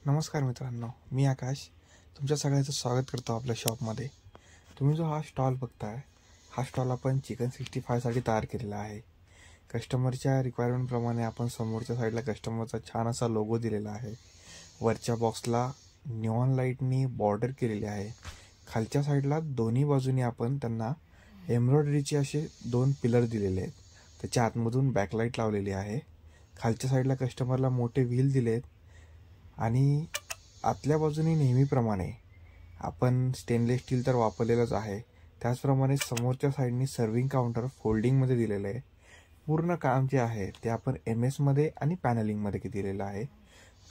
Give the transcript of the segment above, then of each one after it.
नमस्कार मित्रांनो, मी आकाश तुमच्या सगळ्यांचं स्वागत करतो आपल्या शॉपमध्ये। तुम्ही जो हा स्टॉल बघताय, हा स्टॉल आपण चिकन 65 साठी तयार केलेला आहे। कस्टमरच्या रिक्वायरमेंट प्रमाणे आपण समोरच्या साईडला कस्टमरचा छान असा लोगो दिलेला आहे। वरच्या बॉक्सला निऑन लाईटनी बॉर्डर केलेली आहे। खालच्या साईडला दोन्ही बाजूनी आपण त्यांना एम्ब्रॉयडरीचे असे 2 पिलर दिलेले आहेत। त्याच्या आतमधून बॅकलाईट लावलेली आहे। खालच्या साईडला कस्टमरला मोठे व्हील दिलेत आणि आतल्या बाजूने नेहमीप्रमाणे आपण स्टेनलेस स्टील तर वापरलेलंच आहे, त्याचप्रमाणे समोरच्या साईडनी सर्विंग काउंटर फोल्डिंगमध्ये दिलेलं आहे। पूर्ण काम जे आहे ते आपण MS मध्ये आणि पॅनलिंगमध्ये दिलेलं आहे।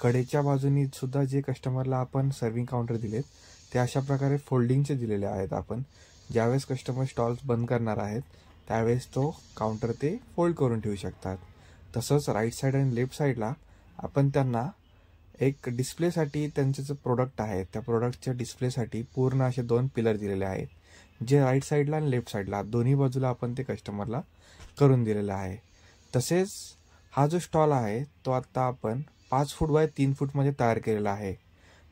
कडेच्या बाजूनी सुद्धा जे कस्टमरला आपण सर्विंग काउंटर दिलेत ते अशा प्रकारे फोल्डिंगचे दिलेले आहेत। आपण ज्यावेळेस कस्टमर स्टॉल्स बंद करणार आहेत त्यावेळेस तो काउंटर ते फोल्ड करून ठेवू शकतात। तसंच राईट साईड आणि लेफ्ट साईडला आपण त्यांना एक डिस्प्लेसाठी त्यांचे जे प्रोडक्ट आहे त्या प्रोडक्टच्या डिस्प्लेसाठी पूर्ण असे 2 पिलर दिलेले आहेत, जे राईट साईडला आणि लेफ्ट साईडला दोन्ही बाजूला आपण ते कस्टमरला करून दिलेला आहे। तसेच हा जो स्टॉल आहे तो आता आपण 5 फूट बाय 3 फूट मध्ये तयार केलेला आहे।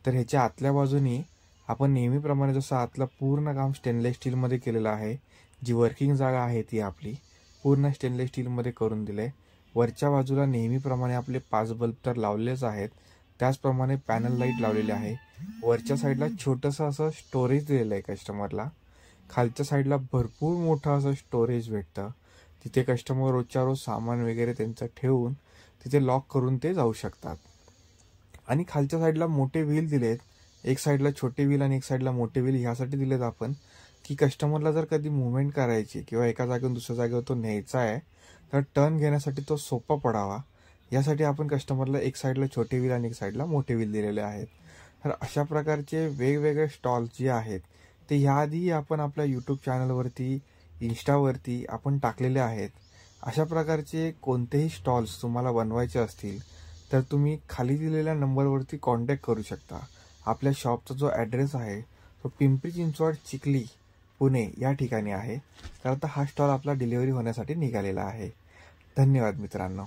तर ह्याच्या आतल्या बाजूनी आपण नेहमीप्रमाणे जसं आतलं पूर्ण काम स्टेनलेस स्टीलमध्ये केलेलं आहे, जी वर्किंग जागा आहे ती आपली पूर्ण स्टेनलेस स्टीलमध्ये करून दिले। वरच्या बाजूला नेहमीप्रमाणे आपले 5 बल्ब तर लावलेच आहेत, त्याचप्रमाणे पॅनल लाईट लावलेले आहे। वरच्या साईडला छोटंसं असं स्टोरेज दिलेलं आहे कस्टमरला। खालच्या साईडला भरपूर मोठं असं स्टोरेज भेटतं, तिथे कस्टमर रोजच्या रोज सामान वगैरे त्यांचं ठेवून तिथे लॉक करून ते जाऊ शकतात। आणि खालच्या साईडला मोठे व्हील दिलेत, एक साईडला छोटे व्हील आणि एक साईडला मोठे व्हील ह्यासाठी दिलेत आपण की कस्टमरला जर कधी मुवमेंट करायची किंवा एका जागेवरून दुसऱ्या जागेवर तो न्यायचा आहे तर टर्न घेण्यासाठी तो सोपा पडावा यासाठी आपण कस्टमरला एक साईडला छोटे व्हील आणि एक साईडला मोठे व्हील दिलेले आहेत। तर अशा प्रकारचे वेगवेगळे स्टॉल्स जे आहेत ते ह्याआधी आपण आपल्या यूट्यूब चॅनलवरती, इंस्टावरती आपण टाकलेले आहेत। अशा प्रकारचे कोणतेही स्टॉल्स तुम्हाला बनवायचे असतील तर तुम्ही खाली दिलेल्या नंबरवरती कॉन्टॅक्ट करू शकता। आपल्या शॉपचा जो ॲड्रेस आहे तो पिंपरी चिंचवड, चिखली, पुणे या ठिकाणी आहे। तर आता हा स्टॉल आपला डिलिव्हरी होण्यासाठी निघालेला आहे। धन्यवाद मित्रांनो।